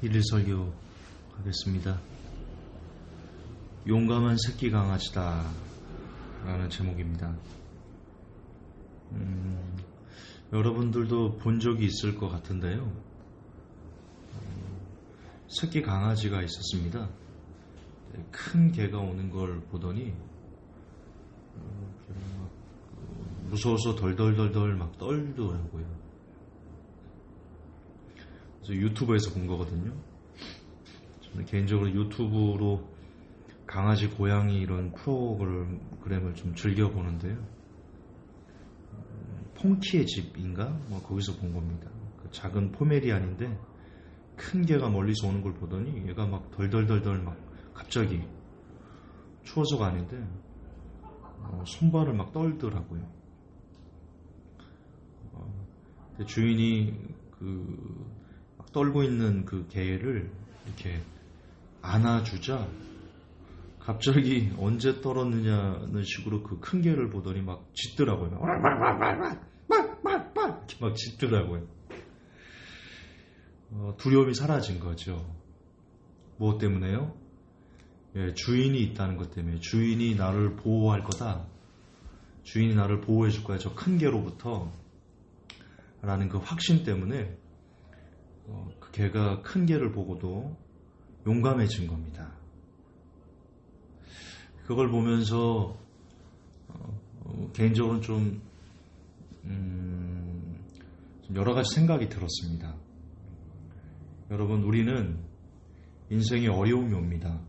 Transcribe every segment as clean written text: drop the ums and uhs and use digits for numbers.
일일 설교 하겠습니다. 용감한 새끼 강아지다 라는 제목입니다. 여러분들도 본 적이 있을 것 같은데요. 새끼 강아지가 있었습니다. 큰 개가 오는 걸 보더니 무서워서 덜덜덜덜 막 떨더라고요. 그래서 유튜브에서 본 거거든요. 저는 개인적으로 유튜브로 강아지, 고양이 이런 프로그램을 좀 즐겨 보는데요. 퐁키의 집인가? 거기서 본 겁니다. 그 작은 포메리안인데 큰 개가 멀리서 오는 걸 보더니 얘가 막 덜덜덜덜 막 갑자기 추워서가 아닌데 손발을 막 떨더라고요. 주인이 막 떨고 있는 그 개를 이렇게 안아주자 갑자기 언제 떨었느냐는 식으로 그 큰 개를 보더니 막 짖더라고요. 이렇게 막 짖더라고요. 두려움이 사라진 거죠. 무엇 때문에요? 주인이 있다는 것 때문에. 주인이 나를 보호할 거다. 주인이 나를 보호해 줄 거야. 저 큰 개로부터. 라는 그 확신 때문에 그 개가 큰 개를 보고도 용감해진 겁니다. 그걸 보면서 개인적으로는 좀 여러 가지 생각이 들었습니다. 여러분, 우리는 인생에 어려움이 옵니다.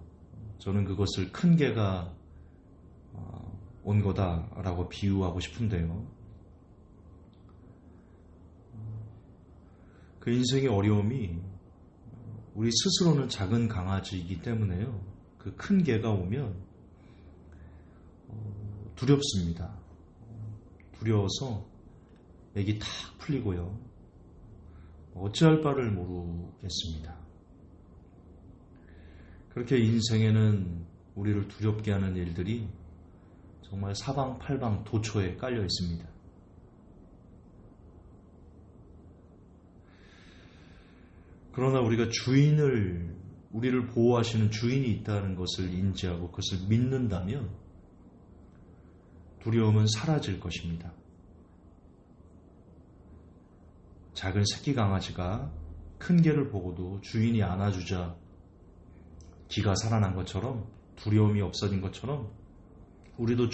저는 그것을 큰 개가 온 거다라고 비유하고 싶은데요. 그 인생의 어려움이 우리 스스로는 작은 강아지이기 때문에요. 그 큰 개가 오면 두렵습니다. 두려워서 맥이 탁 풀리고요. 어찌할 바를 모르겠습니다. 그렇게 인생에는 우리를 두렵게 하는 일들이 정말 사방팔방 도처에 깔려 있습니다. 그러나 우리가 우리를 보호하시는 주인이 있다는 것을 인지하고 그것을 믿는다면 두려움은 사라질 것입니다. 작은 새끼 강아지가 큰 개를 보고도 주인이 안아주자 기가 살아난 것처럼, 두려움이 없어진 것처럼 우리도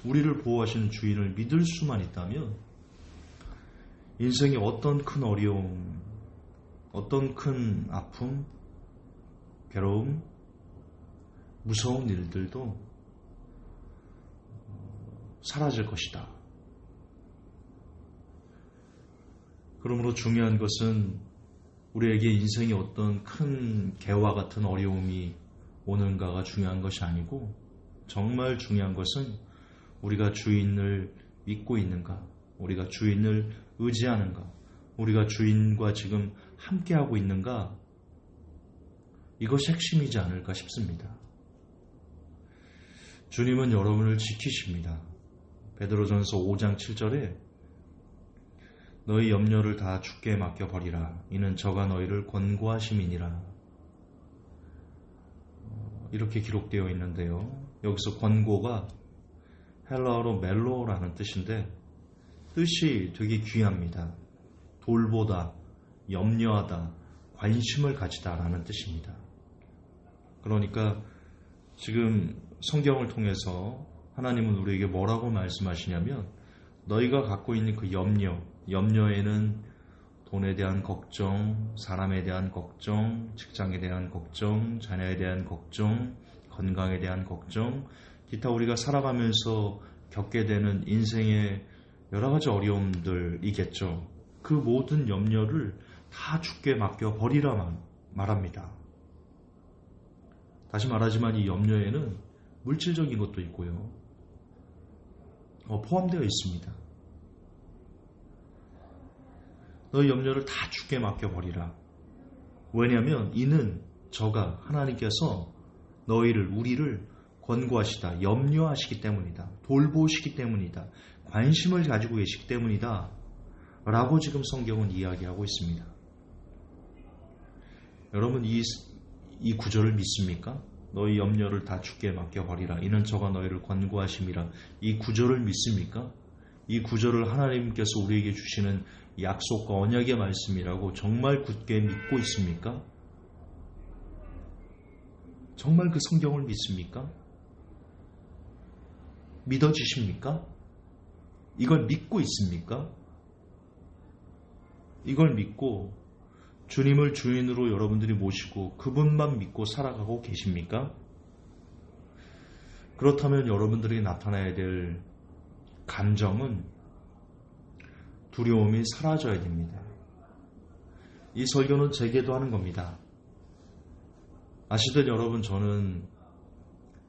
우리를 보호하시는 주인을 믿을 수만 있다면 인생의 어떤 큰 어려움, 어떤 큰 아픔, 괴로움, 무서운 일들도 사라질 것이다. 그러므로 중요한 것은 우리에게 인생에 어떤 큰 개와 같은 어려움이 오는가가 중요한 것이 아니고 정말 중요한 것은 우리가 주인을 믿고 있는가, 우리가 주인을 의지하는가, 우리가 주인과 지금 함께하고 있는가, 이것이 핵심이지 않을까 싶습니다. 주님은 여러분을 지키십니다. 베드로전서 5장 7절에 너희 염려를 다 주께 맡겨버리라. 이는 저가 너희를 권고하심이니라. 이렇게 기록되어 있는데요. 여기서 권고가 헬라어로 멜로라는 뜻인데 뜻이 되게 귀합니다. 돌보다, 염려하다, 관심을 가지다 라는 뜻입니다. 그러니까 지금 성경을 통해서 하나님은 우리에게 뭐라고 말씀하시냐면 너희가 갖고 있는 그 염려에는 돈에 대한 걱정, 사람에 대한 걱정, 직장에 대한 걱정, 자녀에 대한 걱정, 건강에 대한 걱정, 기타 우리가 살아가면서 겪게 되는 인생의 여러 가지 어려움들이겠죠. 그 모든 염려를 다 주께 맡겨버리라 말합니다. 다시 말하지만 이 염려에는 물질적인 것도 있고요. 포함되어 있습니다. 너희 염려를 다 주께 맡겨버리라. 왜냐하면 이는 저가 하나님께서 우리를 권고하시다, 염려하시기 때문이다, 돌보시기 때문이다, 관심을 가지고 계시기 때문이다 라고 지금 성경은 이야기하고 있습니다. 여러분 이 구절을 믿습니까? 너희 염려를 다 주께 맡겨버리라. 이는 저가 너희를 권고하심이라. 이 구절을 믿습니까? 이 구절을 하나님께서 우리에게 주시는 약속과 언약의 말씀이라고 정말 굳게 믿고 있습니까? 정말 그 성경을 믿습니까? 믿어지십니까? 이걸 믿고 있습니까? 이걸 믿고 주님을 주인으로 여러분들이 모시고 그분만 믿고 살아가고 계십니까? 그렇다면 여러분들에게 나타나야 될 감정은 두려움이 사라져야 됩니다. 이 설교는 제게도 하는 겁니다. 아시듯 여러분, 저는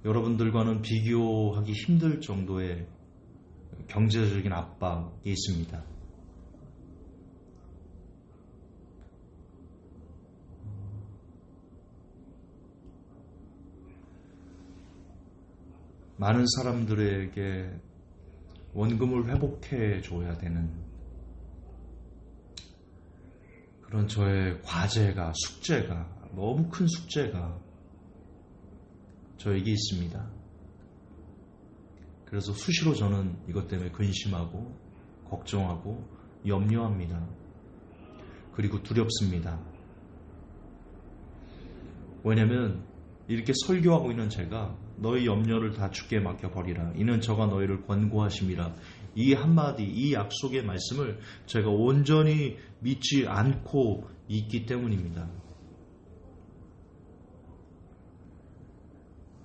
여러분들과는 비교하기 힘들 정도의 경제적인 압박이 있습니다. 많은 사람들에게 원금을 회복해 줘야 되는 그런 저의 과제가, 숙제가, 너무 큰 숙제가 저에게 있습니다. 그래서 수시로 저는 이것 때문에 근심하고 걱정하고 염려합니다. 그리고 두렵습니다. 왜냐하면 이렇게 설교하고 있는 제가 너희 염려를 다 주께 맡겨버리라. 이는 저가 너희를 권고하심이라. 이 한마디, 이 약속의 말씀을 제가 온전히 믿지 않고 있기 때문입니다.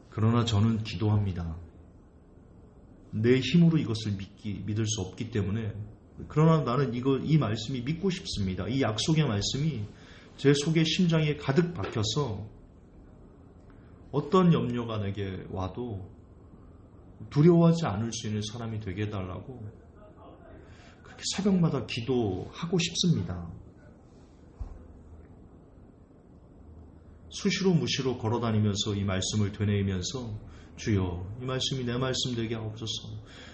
그러나 저는 기도합니다. 내 힘으로 이것을 믿을 수 없기 때문에. 그러나 나는 이 말씀이 믿고 싶습니다. 이 약속의 말씀이 제 속에 심장에 가득 박혀서 어떤 염려가 내게 와도 두려워하지 않을 수 있는 사람이 되게 해달라고 그렇게 새벽마다 기도하고 싶습니다. 수시로 무시로 걸어다니면서 이 말씀을 되뇌이면서 주여 이 말씀이 내 말씀 되게 하옵소서.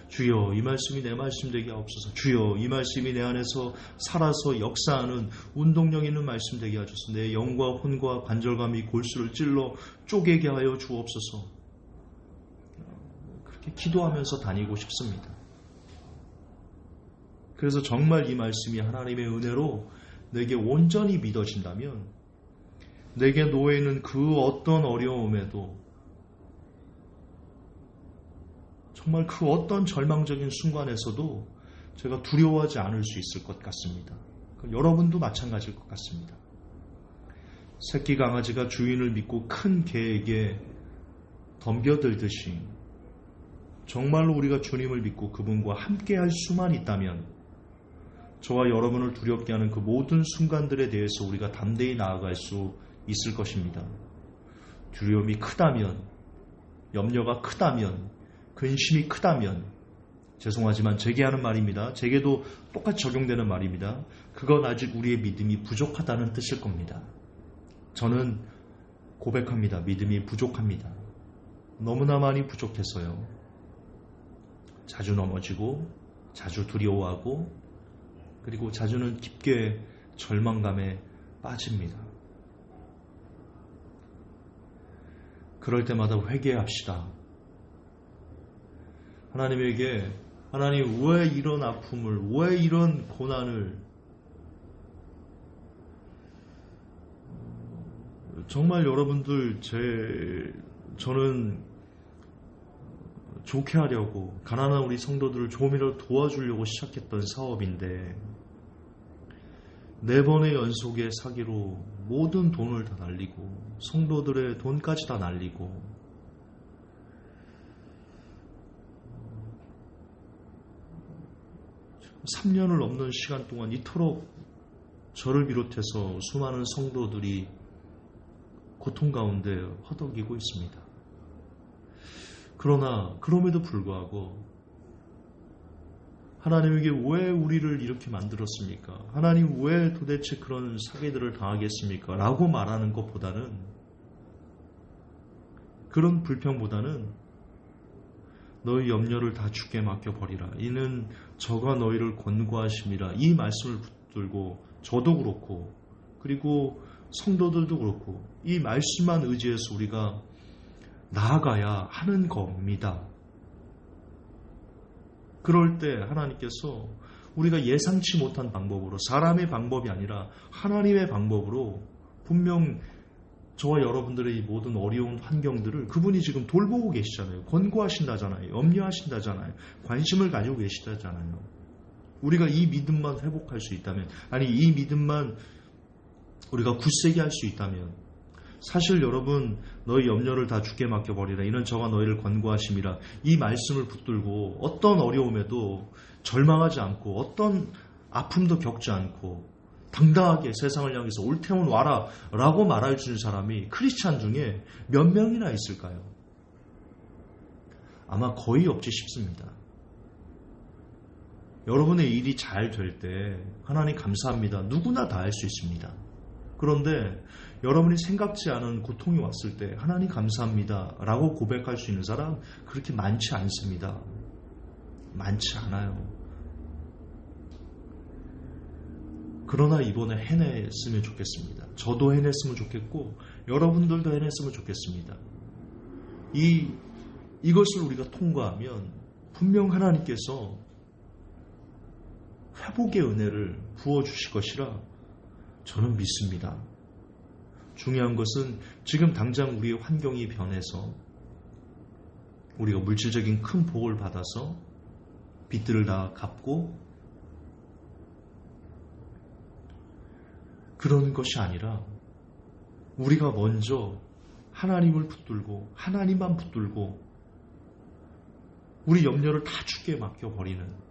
주여 이 말씀이 내 말씀 되게 하옵소서. 주여 이 말씀이 내 안에서 살아서 역사하는 운동력 있는 말씀 되게 하소서. 내 영과 혼과 관절감이 골수를 찔러 쪼개게 하여 주옵소서. 그렇게 기도하면서 다니고 싶습니다. 그래서 정말 이 말씀이 하나님의 은혜로 내게 온전히 믿어진다면 내게 놓여있는 그 어떤 어려움에도 정말 그 어떤 절망적인 순간에서도 제가 두려워하지 않을 수 있을 것 같습니다. 여러분도 마찬가지일 것 같습니다. 새끼 강아지가 주인을 믿고 큰 개에게 덤벼들듯이 정말로 우리가 주님을 믿고 그분과 함께할 수만 있다면 저와 여러분을 두렵게 하는 그 모든 순간들에 대해서 우리가 담대히 나아갈 수 있을 것입니다. 두려움이 크다면, 염려가 크다면, 근심이 크다면, 죄송하지만 제게 하는 말입니다. 제게도 똑같이 적용되는 말입니다. 그건 아직 우리의 믿음이 부족하다는 뜻일 겁니다. 저는 고백합니다. 믿음이 부족합니다. 너무나 많이 부족해서요. 자주 넘어지고, 자주 두려워하고, 그리고 자주는 깊게 절망감에 빠집니다. 그럴 때마다 회개합시다. 하나님에게 하나님 왜 이런 아픔을, 왜 이런 고난을, 정말 여러분들 저는 좋게 하려고 가난한 우리 성도들을 조금이라도 도와주려고 시작했던 사업인데 4번의 연속의 사기로 모든 돈을 다 날리고 성도들의 돈까지 다 날리고 3년을 넘는 시간 동안 이토록 저를 비롯해서 수많은 성도들이 고통 가운데 허덕이고 있습니다. 그러나 그럼에도 불구하고 하나님에게 왜 우리를 이렇게 만들었습니까? 하나님 왜 도대체 그런 사기들을 당하겠습니까? 라고 말하는 것보다는, 그런 불평보다는 너희 염려를 다 주께 맡겨버리라. 이는 저가 너희를 권고하심이라. 이 말씀을 붙들고 저도 그렇고, 그리고 성도들도 그렇고 이 말씀만 의지해서 우리가 나아가야 하는 겁니다. 그럴 때 하나님께서 우리가 예상치 못한 방법으로, 사람의 방법이 아니라 하나님의 방법으로 분명 저와 여러분들의 이 모든 어려운 환경들을 그분이 지금 돌보고 계시잖아요. 권고하신다잖아요. 염려하신다잖아요. 관심을 가지고 계시다잖아요. 우리가 이 믿음만 회복할 수 있다면, 아니 이 믿음만 우리가 굳세게 할 수 있다면, 사실 여러분 너희 염려를 다 주께 맡겨버리라, 이는 저가 너희를 권고하심이라, 이 말씀을 붙들고 어떤 어려움에도 절망하지 않고 어떤 아픔도 겪지 않고 당당하게 세상을 향해서 옳대면 와라 라고 말해주는 사람이 크리스찬 중에 몇 명이나 있을까요? 아마 거의 없지 싶습니다. 여러분의 일이 잘 될 때 하나님 감사합니다, 누구나 다 할 수 있습니다. 그런데 여러분이 생각지 않은 고통이 왔을 때 하나님 감사합니다 라고 고백할 수 있는 사람 그렇게 많지 않습니다. 많지 않아요. 그러나 이번에 해냈으면 좋겠습니다. 저도 해냈으면 좋겠고 여러분들도 해냈으면 좋겠습니다. 이것을 우리가 통과하면 분명 하나님께서 회복의 은혜를 부어주실 것이라 저는 믿습니다. 중요한 것은 지금 당장 우리의 환경이 변해서 우리가 물질적인 큰 복을 받아서 빚들을 다 갚고 그런 것이 아니라 우리가 먼저 하나님을 붙들고 하나님만 붙들고 우리 염려를 다 주께 맡겨버리는,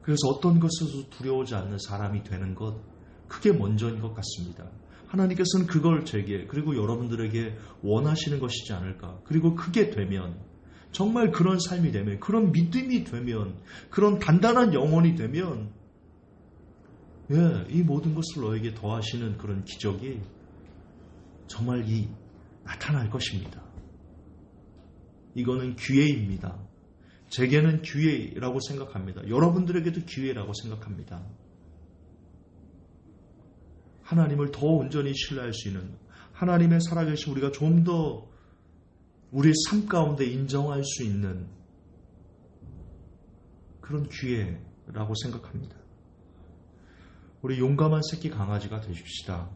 그래서 어떤 것에도 두려워하지 않는 사람이 되는 것, 그게 먼저인 것 같습니다. 하나님께서는 그걸 제게 그리고 여러분들에게 원하시는 것이지 않을까. 그리고 그게 되면, 정말 그런 삶이 되면, 그런 믿음이 되면, 그런 단단한 영혼이 되면 이 모든 것을 너에게 더하시는 그런 기적이 정말 나타날 것입니다. 이거는 기회입니다. 제게는 기회라고 생각합니다. 여러분들에게도 기회라고 생각합니다. 하나님을 더 온전히 신뢰할 수 있는, 하나님의 살아계신 우리가 좀 더 우리의 삶 가운데 인정할 수 있는 그런 기회라고 생각합니다. 우리 용감한 새끼 강아지가 되십시다.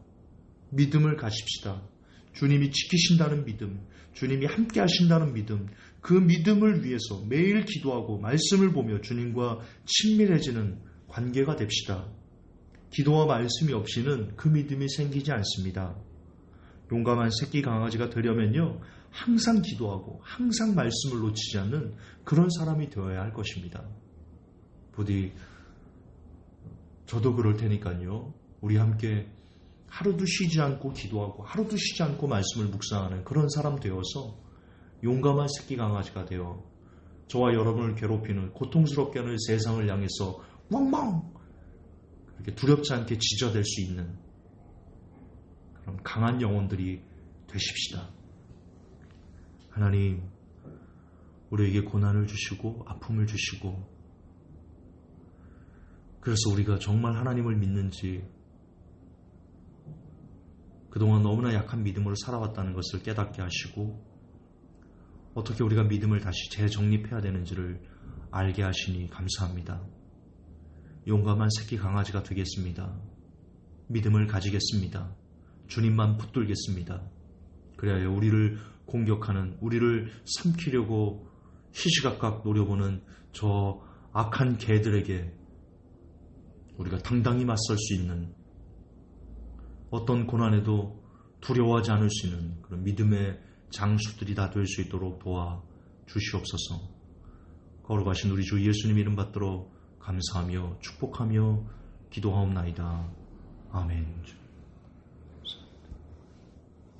믿음을 가집시다. 주님이 지키신다는 믿음, 주님이 함께 하신다는 믿음, 그 믿음을 위해서 매일 기도하고 말씀을 보며 주님과 친밀해지는 관계가 됩시다. 기도와 말씀이 없이는 그 믿음이 생기지 않습니다. 용감한 새끼 강아지가 되려면요, 항상 기도하고 항상 말씀을 놓치지 않는 그런 사람이 되어야 할 것입니다. 부디 저도 그럴 테니까요, 우리 함께 하루도 쉬지 않고 기도하고 하루도 쉬지 않고 말씀을 묵상하는 그런 사람 되어서 용감한 새끼 강아지가 되어 저와 여러분을 괴롭히는, 고통스럽게 하는 세상을 향해서 왕왕 그렇게 두렵지 않게 지저댈 수 있는 그런 강한 영혼들이 되십시다. 하나님, 우리에게 고난을 주시고 아픔을 주시고, 그래서 우리가 정말 하나님을 믿는지, 그동안 너무나 약한 믿음으로 살아왔다는 것을 깨닫게 하시고, 어떻게 우리가 믿음을 다시 재정립해야 되는지를 알게 하시니 감사합니다. 용감한 새끼 강아지가 되겠습니다. 믿음을 가지겠습니다. 주님만 붙들겠습니다. 그래야 우리를 공격하는, 우리를 삼키려고 시시각각 노려보는 저 악한 개들에게 우리가 당당히 맞설 수 있는, 어떤 고난에도 두려워하지 않을 수 있는 그런 믿음의 장수들이 다 될 수 있도록 도와 주시옵소서. 거룩하신 우리 주 예수님 이름 받들어 감사하며 축복하며 기도하옵나이다. 아멘.